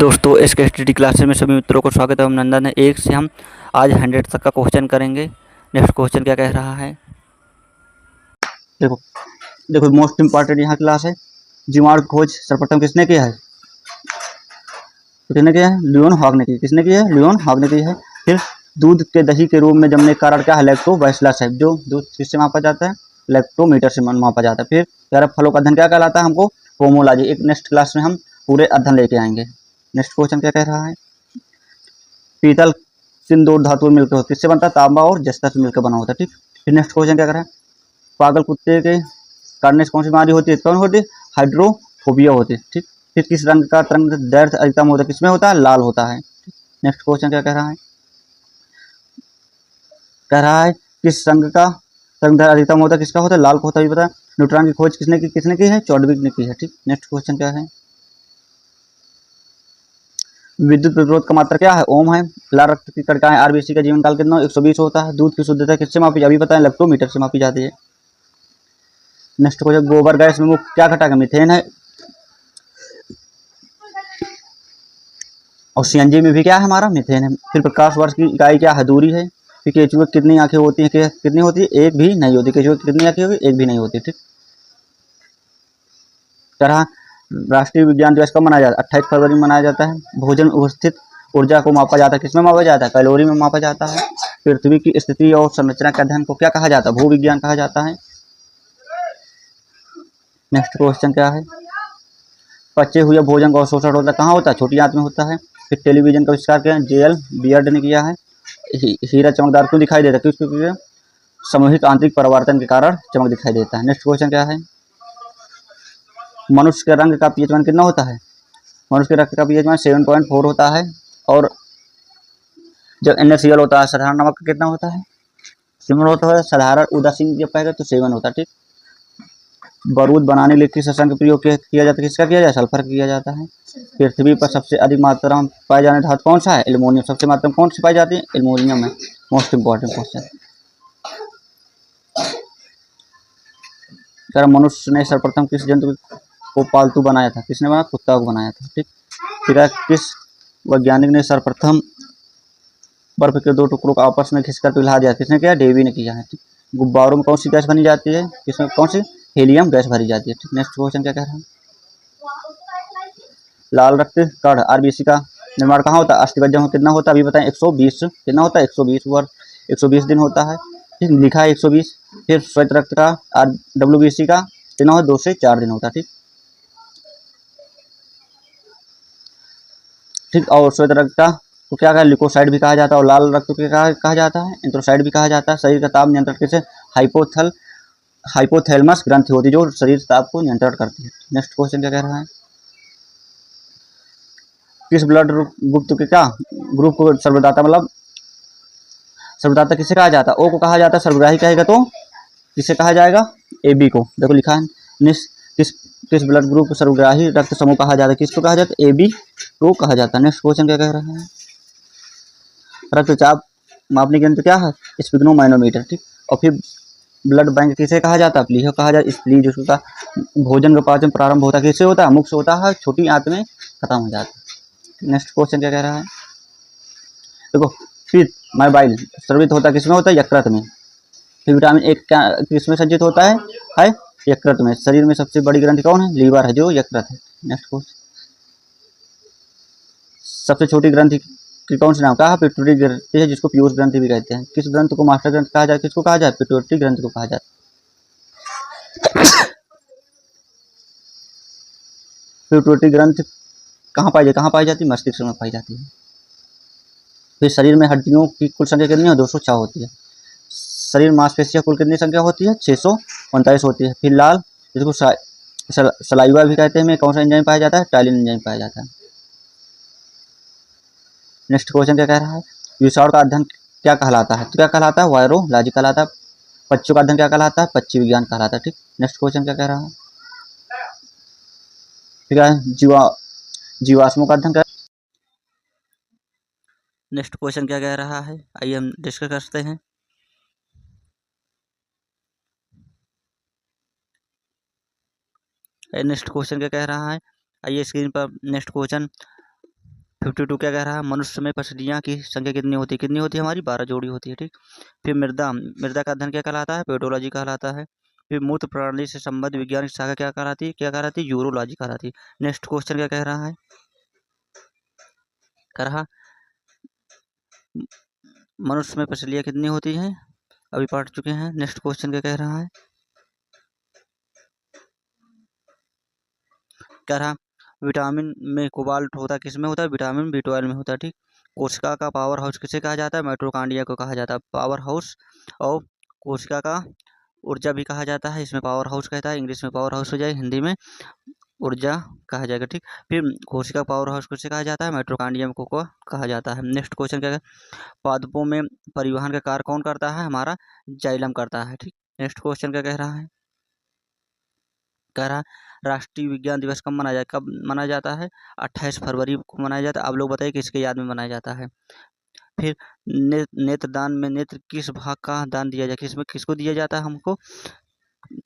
दोस्तों एस के study classes में सभी मित्रों को स्वागत है। हम नंदन है। एक से हम आज 100 तक का क्वेश्चन करेंगे। नेक्स्ट क्वेश्चन क्या कह रहा है, देखो देखो मोस्ट इंपॉर्टेंट यहाँ क्लास है। जीवाणु की खोज सर्वप्रथम किसने किया है? तो किसने किया है? लियोन हॉग ने की। किसने की है? लियोन हॉग ने की है। फिर दूध के दही के रूप में जमने का कारण क्या है? लैक्टोबैसिलस है, जो दूध किससे मापा जाता है? लैक्टोमीटर से मापा जाता है। फिर यार फलों का अध्ययन क्या कहलाता है? हमको पोमोलॉजी। एक नेक्स्ट क्लास में हम पूरे अध्ययन लेके आएंगे। नेक्स्ट क्वेश्चन क्या कह रहा है? पीतल किन दो धातुओं में मिलकर किससे बनता है? तांबा और जस्ता से मिलकर बना होता है। ठीक। फिर नेक्स्ट क्वेश्चन क्या कर रहा है? पागल कुत्ते के काटने से कौन सी बीमारी होती है? कौन होती है? हाइड्रोफोबिया होती है। ठीक। फिर किस रंग का तरंग दैर्ध्य अधिकतम होता है? किसमें होता है? लाल होता है। नेक्स्ट क्वेश्चन क्या कह रहा है? कह रहा है किस रंग का तरंग दैर्ध्य अधिकतम होता है? किसका होता है? लाल को होता है। पता है। न्यूट्रॉन की खोज किसने की है? चॉडविक ने की है। ठीक। नेक्स्ट क्वेश्चन क्या है? विद्युत प्रतिरोध का मात्रा क्या है? ओम है। लाल रक्त की कणिकाएं आरबीसी का जीवन काल कितना? 120 होता है। दूध की शुद्धता किससे मापी? अभी बताएं, लैक्टोमीटर से मापी जाती है। नेक्स्ट क्वेश्चन, गोबर गैस में मुख्य क्या घटक है? मीथेन है। और सीएनजी में भी क्या है? हमारा मीथेन है। फिर प्रकाश वर्ष की इकाई क्या है? दूरी है। फिर केचुए कितनी आंखें होती हैं? कितनी होती है? एक भी नहीं होती। केचुए कितनी आंखें होगी? एक भी नहीं होती। ठीक। तरह राष्ट्रीय विज्ञान दिवस कब मनाया जाता है? 28 फरवरी में मनाया जाता है। भोजन में उपस्थित ऊर्जा को मापा जाता है। किसमें मापा जाता है? कैलोरी में मापा जाता है। पृथ्वी की स्थिति और संरचना के अध्ययन को क्या कहा जाता है? भूविज्ञान कहा जाता है। नेक्स्ट क्वेश्चन क्या है? पचे हुए भोजन का अवशोषण होता है कहाँ होता है? छोटी आंत में होता है। फिर टेलीविजन का आविष्कार किया? जेएल बियर्ड ने किया है। हीरा चमकदार क्यों दिखाई देता है? क्योंकि सामूहिक आंतरिक परिवर्तन के कारण चमक दिखाई देता है। नेक्स्ट क्वेश्चन क्या है? मनुष्य के रंग का पीएच मान कितना होता है? मनुष्य के रक्त का पीएच मान 7.4 होता है। और जब NaCl होता है साधारण नमक का कितना होता है? 7 होता है। साधारण उदासीन जब पाएगा तो 7 होता है। ठीक। बारूद बनाने के लिए किस रसायन का प्रयोग किया जाता है? किसका किया जाता है? सल्फर किया जाता है। पृथ्वी पर सबसे अधिक मात्रा में पाए जाने धातु कौन सा है? एल्युमिनियम। सबसे मात्रा में कौन सी पाई जाती है? एल्युमिनियम है। Most important question. सर मनुष्य ने सर्वप्रथम किस जंतु को पालतू बनाया था? किसने बनाया? कुत्ता को बनाया था। ठीक। फिर किस वैज्ञानिक ने सर्वप्रथम बर्फ के दो टुकड़ों को आपस में खिंचकर पिघला दिया? किसने किया? डेवी ने किया है। ठीक। गुब्बारों में कौन सी गैस बनी जाती है? किसमें कौन सी? हीलियम गैस भरी जाती है। ठीक। नेक्स्ट क्वेश्चन क्या कह रहा है? लाल रक्त कण आरबीसी का निर्माण कहाँ होता है? अस्थिमज्जा में कितना होता है? अभी बताएं। 120 कितना होता है? 120 वर्ष 120 दिन होता है। ठीक। लिखा है 120। फिर श्वेत रक्त का WBC का कितना होता है? 2 से 4 दिन होता है। ठीक। ठीक। और श्वेत रक्त का तो क्या कहा? लिकोसाइड भी कहा जाता है। और लाल रक्त को क्या कहा जाता है? एंथ्रोसाइड भी कहा जाता है। शरीर का ताप नियंत्रण किसे? हाइपोथैलेमस ग्रंथि होती है जो शरीर ताप को नियंत्रण करती है। नेक्स्ट क्वेश्चन क्या कह रहा है? किस ब्लड ग्रुप के क्या ग्रुप को सर्वदाता मतलब सर्वदाता किसे कहा जाता है? ओ को कहा जाता है। सर्वग्राही कहेगा तो किसे कहा जाएगा? AB को। देखो लिखा है किस किस ब्लड ग्रुप को सर्वग्राही रक्त समूह कहा जाता है? किसको कहा जाता है? AB को कहा जाता है। नेक्स्ट क्वेश्चन क्या कह रहा है? रक्तचाप मापने के यंत्र क्या है? स्पिग्नोमैनोमीटर। ठीक। और फिर ब्लड बैंक किसे कहा जाता है? प्लीह कहा जाता है। इसलिए जिसका भोजन का पाचन प्रारंभ होता है किससे होता है? मुख से होता है। छोटी आंत में खत्म हो जाता है। नेक्स्ट क्वेश्चन क्या कह रहा है? देखो फिर मोबाइल स्रवित होता है किसमें होता है? यकृत में। फिर विटामिन A क्या किसमें संचित होता है यकृत में। शरीर में सबसे बड़ी ग्रंथि कौन है? लीवर है जो यकृत है। नेक्स्ट क्वेश्चन, सबसे छोटी ग्रंथि की कौन सी नाम? कहा? पिट्यूटरी ग्रंथि है जिसको पीयूष ग्रंथि भी कहते हैं। किस ग्रंथ को मास्टर ग्रंथ कहा जाए? किसको कहा जाए? पिट्यूटरी ग्रंथ को कहा जाए। पिट्यूटरी ग्रंथ कहाँ पाई जाती है? मस्तिष्क में पाई जाती है। फिर शरीर में हड्डियों की कुल संख्या कितनी है? 206 होती है। शरीर मांसपेशियां कुल कितनी संख्या होती है? 639 होती है। फिर लाल जिसको सलाइवा भी कहते हैं, कौन सा एंजाइम पाया जाता है? टाइलिन एंजाइम पाया जाता है। नेक्स्ट क्वेश्चन क्या कह रहा है? विषाणु का अध्ययन क्या कहलाता है? तो क्या कहलाता है? वायरोलॉजी कहलाता है। पक्षियों का अध्ययन क्या कहलाता है? पक्षी विज्ञान कहलाता है। ठीक। नेक्स्ट क्वेश्चन क्या कह रहा है? ठीक है। जीवाश्मों का अध्ययन क्या? नेक्स्ट क्वेश्चन क्या कह रहा है? आइए हम डिस्कस करते हैं। नेक्स्ट क्वेश्चन क्या कह रहा है? आइए स्क्रीन पर नेक्स्ट क्वेश्चन, 52 क्या कह रहा है, मनुष्य में पसलियाँ की संख्या कितनी होती है हमारी 12 जोड़ी होती है, ठीक। फिर मृदा मृदा का अध्ययन क्या कहलाता है, पेडोलॉजी कहलाता है। फिर मूत्र प्रणाली से संबद्ध वैज्ञानिक शाखा क्या कहलाती है, यूरोलॉजी कहलाती है। नेक्स्ट क्वेश्चन क्या कह रहा है, कह रहा मनुष्य में पसलियाँ कितनी होती हैं, अभी पढ़ चुके हैं। नेक्स्ट क्वेश्चन क्या कह रहा है, कह रहा विटामिन में कोबाल्ट होता है, किस में होता है, विटामिन B12 में होता है, ठीक। कोशिका का पावर हाउस किसे कहा जाता है, माइटोकॉन्ड्रिया को कहा जाता है पावर हाउस। और कोशिका का ऊर्जा भी कहा जाता है, इसमें पावर हाउस कहता है, इंग्लिश में पावर हाउस हो जाए, हिंदी में ऊर्जा कहा जाएगा, ठीक। फिर कोशिका पावर हाउस किसे कहा जाता है, माइटोकॉन्ड्रियम को कहा जाता है। नेक्स्ट क्वेश्चन क्या है, पादपों में परिवहन का कार्य कौन करता है, हमारा जाइलम करता है, ठीक। नेक्स्ट क्वेश्चन क्या कह रहा है, कह रहा राष्ट्रीय विज्ञान दिवस कब मनाया जाता है, 28 फरवरी को मनाया जाता है। आप लोग बताइए किसके याद में मनाया जाता है। फिर नेत्रदान में नेत्र किस भाग का दान दिया जाए, किसको दिया जाता है, हमको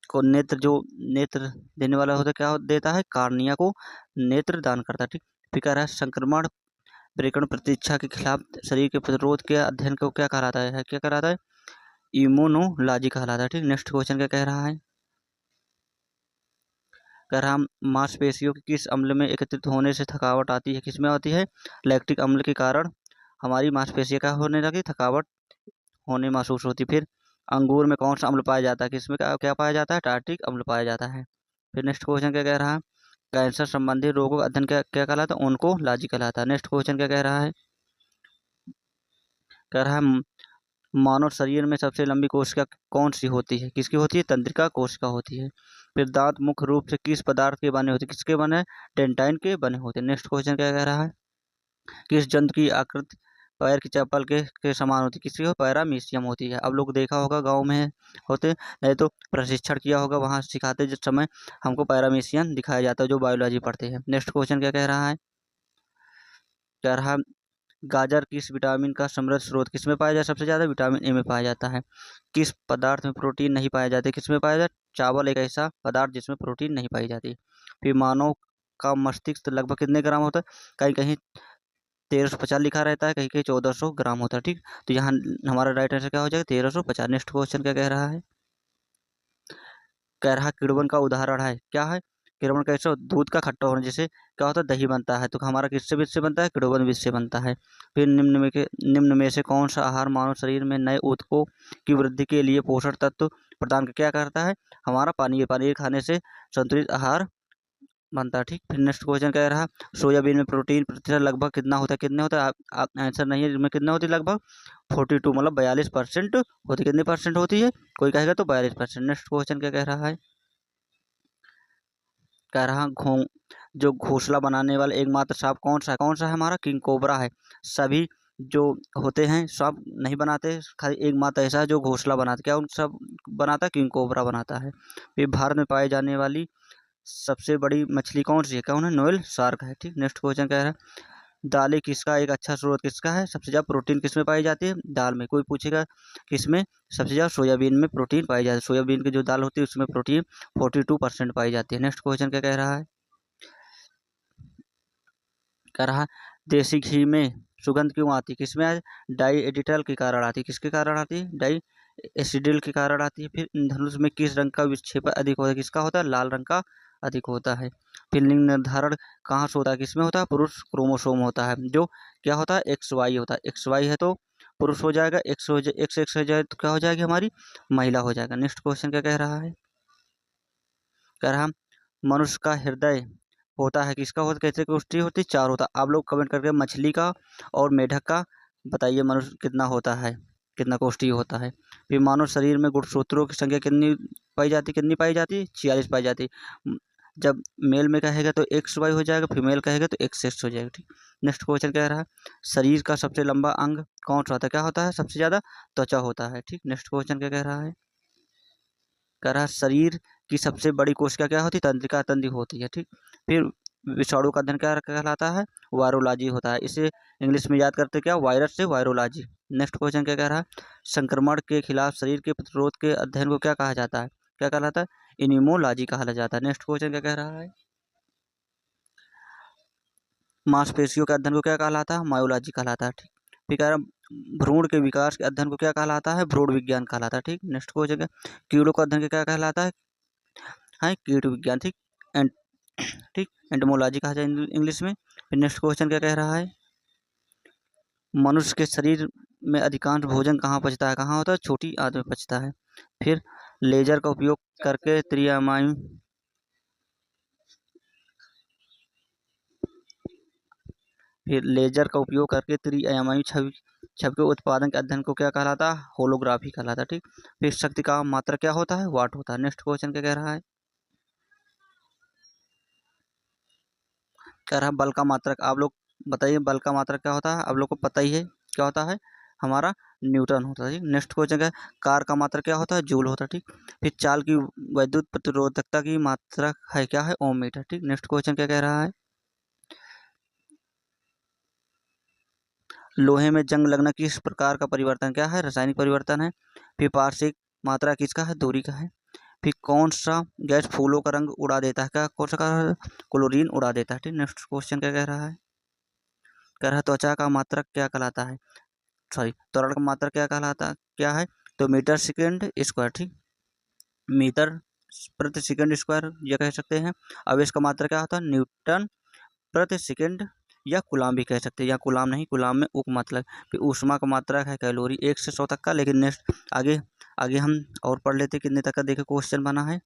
को नेत्र देने वाला होता क्या देता है, कार्निया को नेत्र दान करता है, ठीक। फिर कह रहा है संक्रमण विकिरण प्रतीक्षा के खिलाफ शरीर के प्रतिरोध के अध्ययन को क्या कहलाता है, क्या कहलाता है, इम्यूनोलॉजी कहलाता है, ठीक। नेक्स्ट क्वेश्चन क्या कह रहा है, कह रहा मांसपेशियों के किस अम्ल में एकत्रित होने से थकावट आती है, किसमें आती है, लैक्टिक अम्ल के कारण हमारी मांसपेशियाँ क्या होने लगी, थकावट होने महसूस होती। फिर अंगूर में कौन सा अम्ल पाया जाता है, किसमें क्या पाया जाता है, टार्टिक अम्ल पाया जाता है। फिर नेक्स्ट क्वेश्चन क्या कह रहा है, कैंसर संबंधी रोगों का अध्ययन क्या कहलाता है, ओन्कोलॉजी कहलाता है। नेक्स्ट क्वेश्चन क्या कह रहा है, कह रहा है मानव शरीर में सबसे लंबी कोशिका कौन सी होती है, किसकी होती है, तंत्रिका कोशिका होती है। फिर दांत मुख्य रूप से किस पदार्थ के बने होते हैं, किसके बने, डेंटाइन के बने होते हैं। नेक्स्ट क्वेश्चन क्या कह रहा है, किस जंतु की आकृति पैर की चप्पल के समान होती है, किसकी हो, पैरामीशियम होती है। अब लोग देखा होगा गांव में होते, नहीं तो प्रशिक्षण किया होगा, वहां सिखाते जिस समय हमको पैरामीशियम दिखाया जाता है जो बायोलॉजी पढ़ते हैं। नेक्स्ट क्वेश्चन क्या कह रहा है, कह रहा गाजर किस विटामिन का समृद्ध स्रोत, किसमें पाया जाता है, सबसे ज़्यादा विटामिन ए में पाया जाता है। किस पदार्थ में प्रोटीन नहीं पाया जाता, किसमें पाया जाता, चावल एक ऐसा पदार्थ जिसमें प्रोटीन नहीं पाई जाती। फिर मानव का मस्तिष्क लगभग कितने ग्राम होता है, कहीं कहीं 1350 लिखा रहता है, कहीं कहीं 1400 ग्राम होता है, ठीक। तो यहाँ हमारा राइट आंसर क्या हो जाएगा, 1350। नेक्स्ट क्वेश्चन क्या कह रहा है, कह रहा किण्वन का उदाहरण है, क्या है, किण्वन कैसे, दूध का खट्टा होने जैसे क्या होता है, दही बनता है, तो हमारा किससे बीज से बनता है, किण्वन बीज से बनता है। फिर निम्न में से कौन सा आहार मानव शरीर में नए ऊतकों की वृद्धि के लिए पोषण तत्व प्रदान क्या करता है, हमारा पनीर खाने से संतुलित आहार बनता है, ठीक। फिर नेक्स्ट क्वेश्चन कह रहा है सोयाबीन में प्रोटीन प्रतिशत लगभग कितना होता है, कितने होता है, आप आंसर नहीं है, इसमें कितना होती है, लगभग 42 मतलब 42% होती, कितनी परसेंट होती है, कोई कहेगा तो 42%। नेक्स्ट क्वेश्चन क्या कह रहा है, कह रहा जो घोंसला बनाने वाला एकमात्र सांप कौन सा है, हमारा किंग कोबरा है। सभी जो होते हैं सांप नहीं बनाते, खाली एकमात्र ऐसा है जो घोंसला बनाता, क्या उन सब बनाता है, किंग कोबरा बनाता है। फिर भारत में पाई जाने वाली सबसे बड़ी मछली कौन सी है, कौन है, नोएल शार्क है, ठीक। नेक्स्ट क्वेश्चन कह रहा है दालें किसका एक अच्छा स्रोत किसका है, सबसे ज़्यादा प्रोटीन किसमें पाई जाती है, दाल में। कोई पूछेगा किसमें, सबसे ज़्यादा सोयाबीन में प्रोटीन पाई जाती है, सोयाबीन की जो दाल होती है उसमें प्रोटीन 42% पाई जाती है। नेक्स्ट क्वेश्चन क्या कह रहा है, कह रहा देसी घी में सुगंध क्यों आती है, किसमें डाई एडिटल के कारण आती है, किसके कारण आती है, डाई एसिडिल के कारण आती है। फिर धनुष में किस रंग का विक्षेपण अधिक होता है, किसका होता है, लाल रंग का अधिक होता है। फिर लिंग निर्धारण कहाँ से होता है, किसमें होता है, पुरुष क्रोमोसोम होता है, जो क्या होता है, XY होता है, XY है तो पुरुष हो जाएगा, X हो जाए तो क्या हो जाएगी, हमारी महिला हो जाएगा। नेक्स्ट क्वेश्चन क्या कह रहा है, कह रहा मनुष्य का हृदय होता है, किसका होता, कैसे कोष्ठी होती, 4 होता है। आप लोग कमेंट करके मछली का और मेढक का बताइए मनुष्य कितना होता है, कितना कोष्ठी होता है। फिर मानव शरीर में गुणसूत्रों की संख्या कितनी पाई जाती है, 46 पाई जाती है। जब मेल में कहेगा तो XY हो जाएगा, फीमेल कहेगा तो XX हो जाएगा, ठीक। नेक्स्ट क्वेश्चन कह रहा है शरीर का सबसे लंबा अंग कौन सा होता है, क्या होता है, सबसे ज़्यादा त्वचा होता है, ठीक। नेक्स्ट क्वेश्चन क्या कह रहा है, कह रहा शरीर की सबसे बड़ी कोशिका क्या होती है, तंत्रिका तंत्र होती है, ठीक। फिर विषाणु का अध्ययन क्या कहलाता है, वायरोलॉजी होता है, इसे इंग्लिश में याद करते क्या, वायरस से वायरोलॉजी। नेक्स्ट क्वेश्चन क्या कह रहा है संक्रमण के खिलाफ शरीर के प्रतिरोध के अध्ययन को क्या कहा जाता है, क्या कहलाता है, इम्यूनोलॉजी कहा जाता है। नेक्स्ट क्वेश्चन क्या कह रहा है मांसपेशियों के अध्ययन को क्या कहलाता है? मायोलॉजी कहलाता है। ठीक, फिर कह रहा भ्रूण के विकास के अध्ययन को क्या कहलाता है? भ्रूण विज्ञान कहलाता है। ठीक, नेक्स्ट क्वेश्चन है कीड़ों का अध्ययन क्या कहलाता है? कीट विज्ञान। ठीक, एंड ठीक एंटोमोलॉजी कहा जाए इंग्लिश में। फिर नेक्स्ट क्वेश्चन क्या कह रहा है? मनुष्य के शरीर में अधिकांश भोजन कहाँ पचता है? कहाँ होता है? छोटी आंत में पचता है। फिर लेजर का उपयोग करके त्रिआयामी छवि के उत्पादन के अध्ययन को क्या कहलाता है? होलोग्राफी कहलाता है। ठीक, फिर शक्ति का मात्रा क्या होता है? वाट होता है। नेक्स्ट क्वेश्चन क्या कह रहा है? कह रहा है बल का मात्रक। आप लोग बताइए बल का मात्रक क्या होता है? आप लोग को पता ही है क्या होता है? हमारा न्यूटन होता है। ठीक, नेक्स्ट क्वेश्चन क्या है? कार का मात्रक क्या होता है? जूल होता है। ठीक, फिर चाल की वैद्युत प्रतिरोधकता की मात्रक है क्या है? ओम मीटर। ठीक, नेक्स्ट क्वेश्चन क्या कह रहा है? लोहे में जंग लगना किस प्रकार का परिवर्तन क्या है? रासायनिक परिवर्तन है। फिर पार्श्विक मात्रा किसका है? दूरी का है। फिर कौन सा गैस फूलों का रंग उड़ा देता है? क्या कौन सा का? क्लोरीन उड़ा देता है। ठीक, नेक्स्ट क्वेश्चन क्या कह रहा है? कह रहा है त्वचा का मात्रक क्या कहलाता है? सॉरी, त्वरण का मात्रक क्या कहलाता क्या है? तो मीटर सेकेंड स्क्वायर। ठीक, मीटर प्रति सेकेंड स्क्वायर ये कह सकते हैं। आवेश का मात्रक क्या होता है? न्यूटन प्रति सेकेंड, या गुलाम भी कह सकते हैं, या गुलाम नहीं, गुलाम में उप मतलब। फिर ऊष्मा का मात्रक है कैलोरी 1 से 100 तक का। लेकिन नेक्स्ट आगे आगे हम और पढ़ लेते कितने तक का। देखे क्वेश्चन बना है,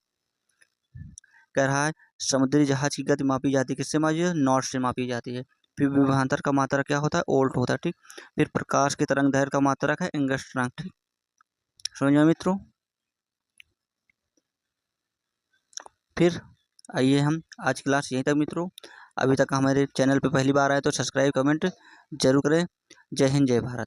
कह रहा है समुद्री जहाज की गति मापी जाती है किससे मापी जाती है? नॉट से मापी जाती है। फिर विभवांतर का मात्रक क्या होता है? ओल्ट होता है। ठीक, फिर प्रकाश की तरंग दैर्घ्य का मात्रक है एंगस्ट्रॉम। ठीक, समझ मित्रों। फिर आइए हम आज क्लास यहीं तक मित्रों। अभी तक हमारे चैनल पे पहली बार आए तो सब्सक्राइब कमेंट जरूर करें। जय हिंद, जय भारत।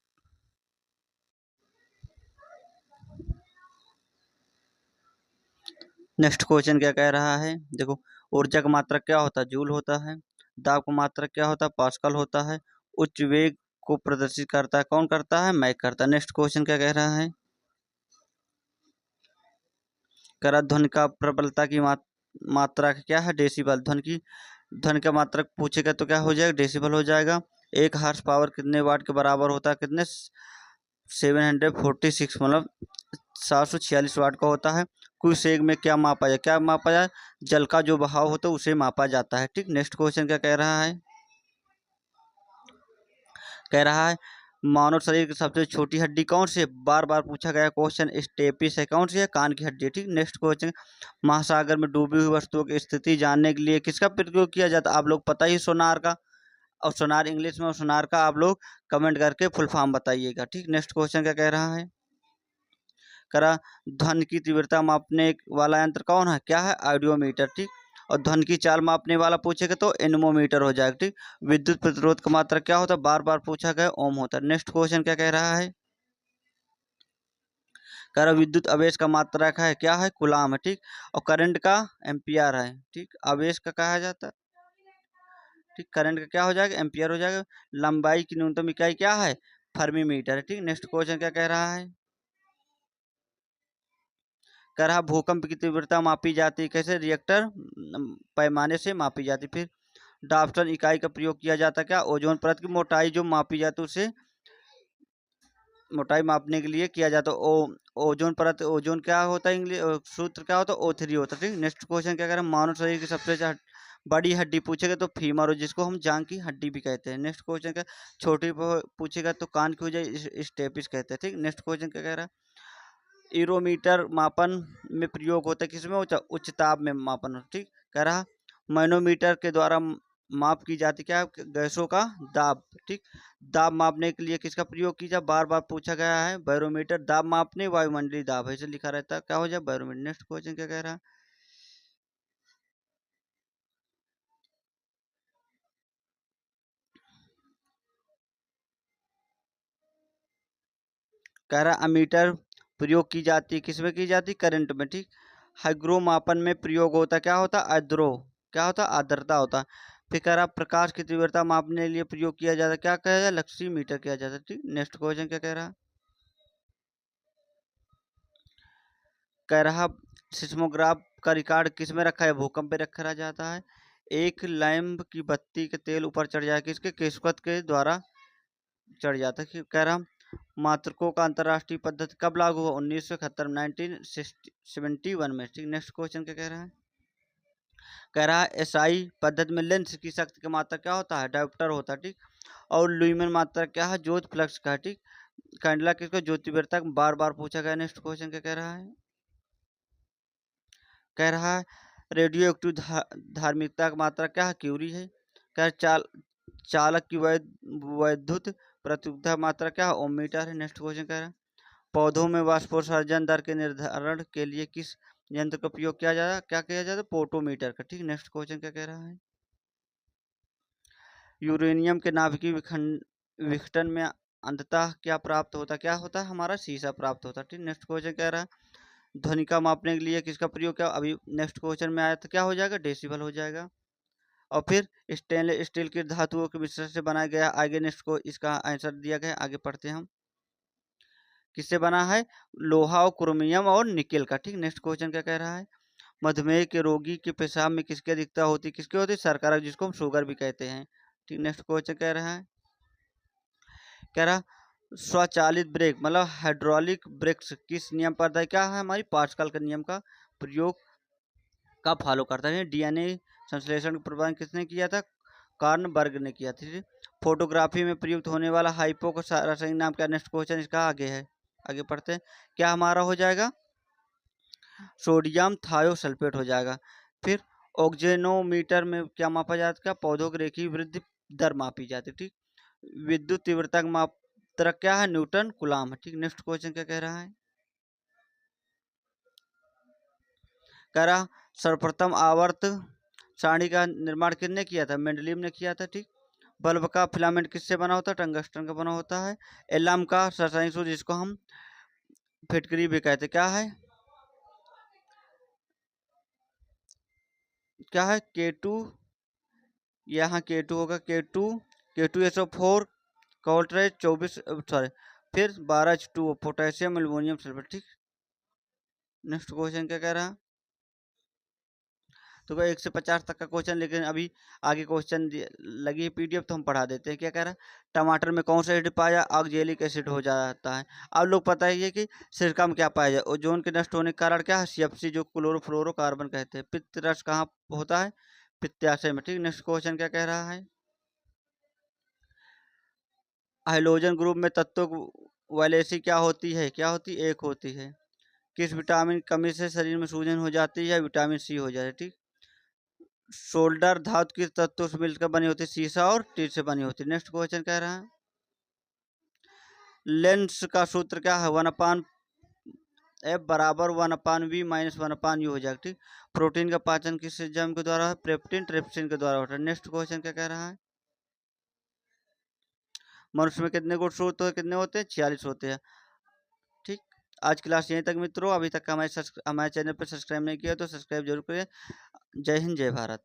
नेक्स्ट क्वेश्चन क्या कह रहा है? देखो, ऊर्जा का मात्रक क्या होता है? जूल होता है। दाब का मात्रक क्या होता है? पास्कल होता है। उच्च वेग को प्रदर्शित करता है कौन करता है? मैक करता है। नेक्स्ट क्वेश्चन क्या कह रहा है? कह रहा ध्वनि का प्रबलता की मात्रा क्या है? डेसिबल। ध्वनि का मात्रक पूछेगा तो क्या हो जाएगा? डेसिबल हो जाएगा। 1 हॉर्स पावर कितने वाट के बराबर होता है? कितने? 746 मतलब 746 वाट का होता है। कुछ सेग में क्या मापा जाए? क्या मापा जाए? जल का जो बहाव होता है उसे मापा जाता है। ठीक, नेक्स्ट क्वेश्चन क्या कह रहा है? कह रहा है मानव शरीर की सबसे छोटी हड्डी कौन सी है? बार बार पूछा गया क्वेश्चन। स्टेपिस है। कौन सी है? कान की हड्डी है। ठीक, नेक्स्ट क्वेश्चन महासागर में डूबी हुई वस्तुओं की स्थिति जानने के लिए किसका प्रयोग किया जाता है? आप लोग पता ही सोनार का, और सोनार इंग्लिश में, और सोनार का आप लोग कमेंट करके फुल फॉर्म बताइएगा। ठीक, नेक्स्ट क्वेश्चन क्या कह रहा है? करा ध्वनि की तीव्रता मापने वाला यंत्र कौन है? क्या है? ऑडियोमीटर। ठीक, और ध्वनि की चाल मापने वाला पूछेगा तो एनेमोमीटर हो जाएगा। ठीक, विद्युत प्रतिरोध का मात्रा क्या होता है? बार बार पूछा गया, ओम होता है। नेक्स्ट क्वेश्चन क्या कह रहा है? कह रहा विद्युत आवेश का मात्रक है क्या है? कूलाम है। ठीक, और करंट का एम्पियर है। ठीक, आवेश का कहा जाता है। ठीक, करंट का क्या हो जाएगा? एम्पियर हो जाएगा। लंबाई की न्यूनतम इकाई क्या है? फर्मी मीटर है। ठीक, नेक्स्ट क्वेश्चन क्या कह रहा है? कह रहा भूकंप की तीव्रता मापी जाती है कैसे? रिएक्टर पैमाने से मापी जाती। फिर डाल्टन इकाई का प्रयोग किया जाता है क्या? ओजोन परत की मोटाई जो मापी जाती है उसे मोटाई मापने के लिए किया जाता है। ओजोन परत, ओजोन क्या होता है? इंग्लिश सूत्र क्या होता है? O3 होता है। ठीक, नेक्स्ट क्वेश्चन क्या कह रहा है? मानव शरीर की सबसे बड़ी हड्डी पूछेगा तो फीमर हो, जिसको हम जांग की हड्डी भी कहते हैं। नेक्स्ट क्वेश्चन क्या? छोटी पूछेगा तो कान की हो जाए, स्टेपिस कहते हैं। ठीक, नेक्स्ट क्वेश्चन क्या कह रहा है? एरोमीटर मापन में प्रयोग होता है किसमें? उच्च ताप में मापन। ठीक, कह रहा मैनोमीटर के द्वारा माप की जाती क्या? गैसों का दाब। ठीक, दाब मापने के लिए किसका प्रयोग किया? बार बार पूछा गया है, बैरोमीटर। दाब मापने वायुमंडलीय दाब ऐसे लिखा रहता है, क्या हो जाए? बैरोमीटर। नेक्स्ट क्वेश्चन क्या कह रहा है? कह रहा अमीटर प्रयोग की जाती है किसमें की जाती? करंट में। ठीक, हाइग्रो मापन में प्रयोग होता क्या होता? आर्द्रो, क्या होता? आर्द्रता होता। फिर कह रहा प्रकाश की तीव्रता मापने के लिए प्रयोग किया जाता क्या कहा जाए? लक्सी मीटर किया जाता। ठीक, नेक्स्ट क्वेश्चन क्या कह रहा? कह रहा सिस्मोग्राफ का रिकॉर्ड किस में रखा है? भूकंप पे रखा जाता है। एक लैंप की बत्ती के तेल ऊपर चढ़ जाए किसके केशवत के द्वारा चढ़ जाता है। कह रहा मात्रकों का अंतर्राष्ट्रीय पद्धति कब लागू हुआ 1971 1971 में। ठीक, नेक्स्ट क्वेश्चन क्या कह रहा है। कह रहा है एसआई पद्धति में लेंस की शक्ति का मात्रा क्या होता है डायोप्टर होता है। ठीक, और ल्यूमेन मात्रा क्या है ज्योति फ्लक्स का। ठीक, कैंडला किसको ज्योतिवर्ता बार बार पूछा गया। नेक्स्ट क्वेश्चन क्या कह रहा है। कह रहा है रेडियो एक्टिव धार्मिकता की मात्रा क्या है क्यूरी है। कह चालक की वैद्युत प्रतिरोधक मात्रा क्या है ओम मीटर है। नेक्स्ट क्वेश्चन कह रहा है पौधों में वाष्पोत्सर्जन दर के निर्धारण के लिए किस यंत्र का प्रयोग किया जाता है क्या किया जाता है पोटोमीटर का। ठीक, नेक्स्ट क्वेश्चन क्या कह रहा है यूरेनियम के नाभिकीय विघटन में अंततः क्या प्राप्त होता क्या होता है हमारा शीशा प्राप्त होता है। ठीक, नेक्स्ट क्वेश्चन कह रहा है ध्वनि का मापने के लिए किसका प्रयोग किया अभी नेक्स्ट क्वेश्चन में आया था क्या हो जाएगा डेसिबल हो जाएगा। और फिर स्टेनलेस स्टील की धातुओं के मिश्रण से बनाया गया आगे नेक्स्ट को इसका आंसर दिया गया आगे पढ़ते हैं हम किससे बना है लोहा और क्रोमियम और निकेल का। ठीक, नेक्स्ट क्वेश्चन क्या कह रहा है मधुमेह के रोगी के पेशाब में किसकी अधिकता होती किसकी होती शर्करा जिसको हम शुगर भी कहते हैं। ठीक, नेक्स्ट क्वेश्चन कह रहा है कह रहा स्वचालित ब्रेक मतलब हाइड्रोलिक ब्रेक्स किस नियम पर आधारित क्या है हमारी पास्कल का नियम का प्रयोग का फॉलो करता है। डीएनए संश्लेषण का प्रबंध किसने किया था कार्नबर्ग ने किया था। फोटोग्राफी में प्रयुक्त होने वाला हाइपो का रासायनिक नाम क्या नेक्स्ट क्वेश्चन इसका आगे है आगे पढ़ते हैं क्या हमारा हो जाएगा सोडियम थायोसल्फेट हो जाएगा। फिर ऑक्जेनोमीटर में क्या मापा जाता है पौधों की रेखीय वृद्धि दर मापी जाती है। ठीक, विद्युत तीव्रता का मात्रा क्या है न्यूटन कूलाम है। ठीक, नेक्स्ट क्वेश्चन क्या कह रहा है कह रहा सर्वप्रथम आवर्त सारणी का निर्माण किसने किया था मेंडलीव ने किया था। ठीक, बल्ब का फिलामेंट किससे बना होता है टंगस्टन का बना होता है। एलार्म का रासायनिक सूत्र जिसको हम फिटकरी भी कहते क्या है K2 यहाँ K2 होगा K2SO4 कोल्ट्रेज 24 सॉरी फिर 12H2 पोटेशियम एल्युमिनियम सल्फेट। ठीक, नेक्स्ट क्वेश्चन क्या कह रहा है तो 1 से 50 तक का क्वेश्चन लेकिन अभी आगे क्वेश्चन लगी है पीडीएफ तो हम पढ़ा देते हैं। क्या कह रहा है टमाटर में कौन सा एसिड पाया ऑक्जेलिक एसिड हो जाता है। अब लोग पता ही है कि सिरका में क्या पाया जाए ओजोन के नष्ट होने के कारण क्या है CFC जो क्लोरोफ्लोरोकार्बन कहते हैं। पित्त रस कहाँ होता है पित्ताशय में। ठीक, नेक्स्ट क्वेश्चन क्या कह रहा है हाइड्रोजन ग्रुप में तत्वों वैलेंसी क्या होती है एक होती है। किस विटामिन की कमी से शरीर में सूजन हो जाती है विटामिन C हो जाए। ठीक, शोल्डर धातु किस तत्व से मिलकर बनी होती है शीशा और टीट से बनी होती है। नेक्स्ट क्वेश्चन कह रहा है लेंस का सूत्र क्या है 1/f बराबर 1/v माइनस 1/u हो जाएगा। ठीक, प्रोटीन का पाचन किस एंजाइम के द्वारा है पेप्टिन ट्रिप्सिन के द्वारा होता है। नेक्स्ट क्वेश्चन क्या कह रहा है मनुष्य में कितने गुण होते हैं कितने होते हैं 46 होते हैं। ठीक, आज क्लास यहीं तक मित्रों अभी तक हमारे चैनल पर सब्सक्राइब नहीं किया तो सब्सक्राइब जरूर करें। जय हिंद जय भारत।